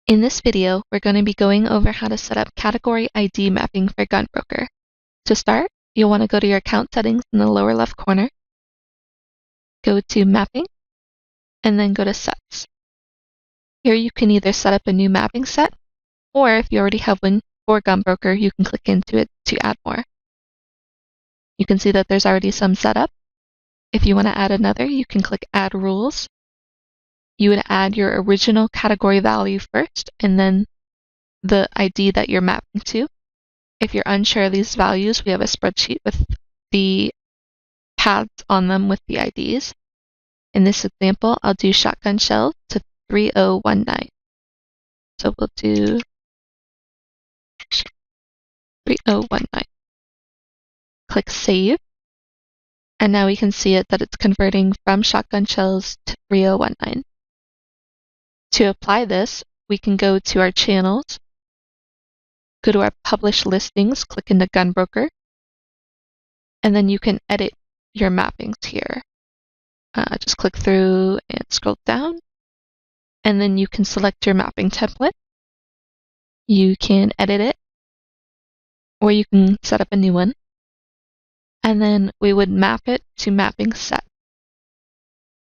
In this video, we're going to be going over how to set up category ID mapping for GunBroker. To start, you'll want to go to your account settings in the lower left corner, go to Mapping, and then go to Sets. Here you can either set up a new mapping set, or if you already have one for GunBroker, you can click into it to add more. You can see that there's already some set up. If you want to add another, you can click Add Rules. You would add your original category value first, and then the ID that you're mapping to. If you're unsure of these values, we have a spreadsheet with the paths on them with the IDs. In this example, I'll do shotgun shells to 3019. So we'll do 3019. Click Save. And now we can see it that it's converting from shotgun shells to 3019. To apply this, we can go to our channels, go to our published listings, click into GunBroker, and then you can edit your mappings here. Just click through and scroll down, and then you can select your mapping template. You can edit it, or you can set up a new one. And then we would map it to mapping set.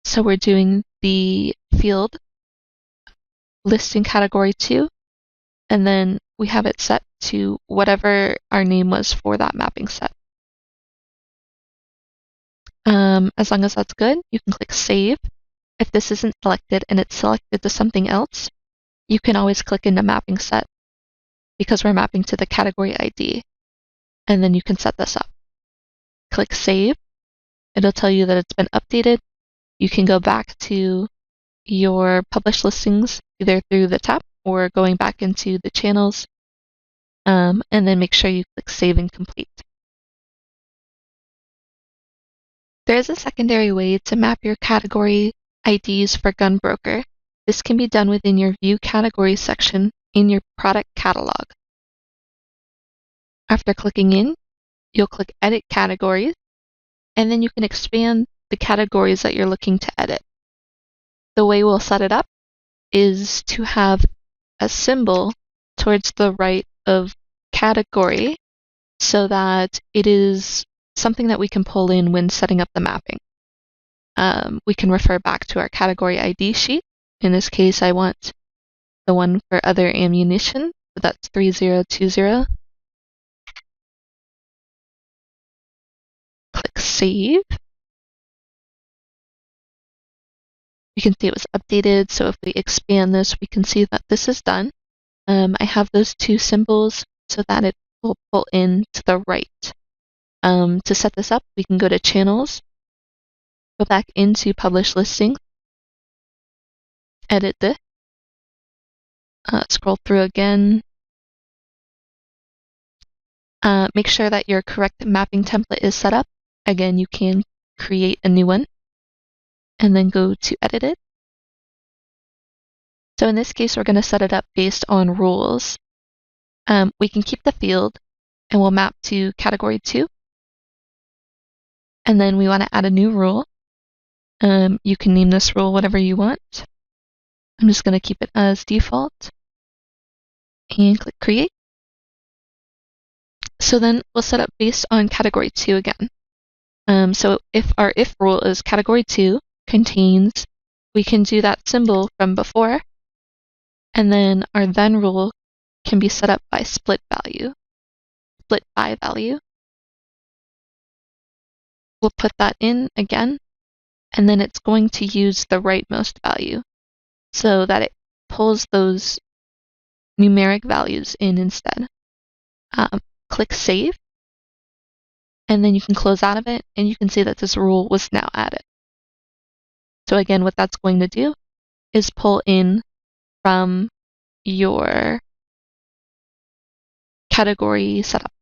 So we're doing the field listing category 2, and then we have it set to whatever our name was for that mapping set. As long as that's good, you can click Save. If this isn't selected and it's selected to something else, you can always click into mapping set because we're mapping to the category ID, and then you can set this up. Click Save. It'll tell you that it's been updated. You can go back to your published listings either through the tab or going back into the channels, and then make sure you click Save and Complete. There is a secondary way to map your category IDs for GunBroker. This can be done within your View Categories section in your product catalog. After clicking in, you'll click Edit Categories, and then you can expand the categories that you're looking to edit. The way we'll set it up is to have a symbol towards the right of category so that it is something that we can pull in when setting up the mapping. We can refer back to our category ID sheet. In this case, I want the one for other ammunition, so that's 3020. Click Save. You can see it was updated, so if we expand this, we can see that this is done. I have those two symbols so that it will pull in to the right. To set this up, we can go to Channels, go back into Published Listings, edit this, scroll through again. Make sure that your correct mapping template is set up. Again, you can create a new one, and then go to Edit It. So in this case, we're going to set it up based on rules. We can keep the field, and we'll map to category 2. And then we want to add a new rule. You can name this rule whatever you want. I'm just going to keep it as default. And click Create. So then we'll set up based on category 2 again. So if our if rule is category 2 contains, we can do that symbol from before, and then our then rule can be set up by split by value. We'll put that in again, and then it's going to use the rightmost value so that it pulls those numeric values in instead. Click Save, and then you can close out of it, and you can see that this rule was now added. So again, what that's going to do is pull in from your category setup.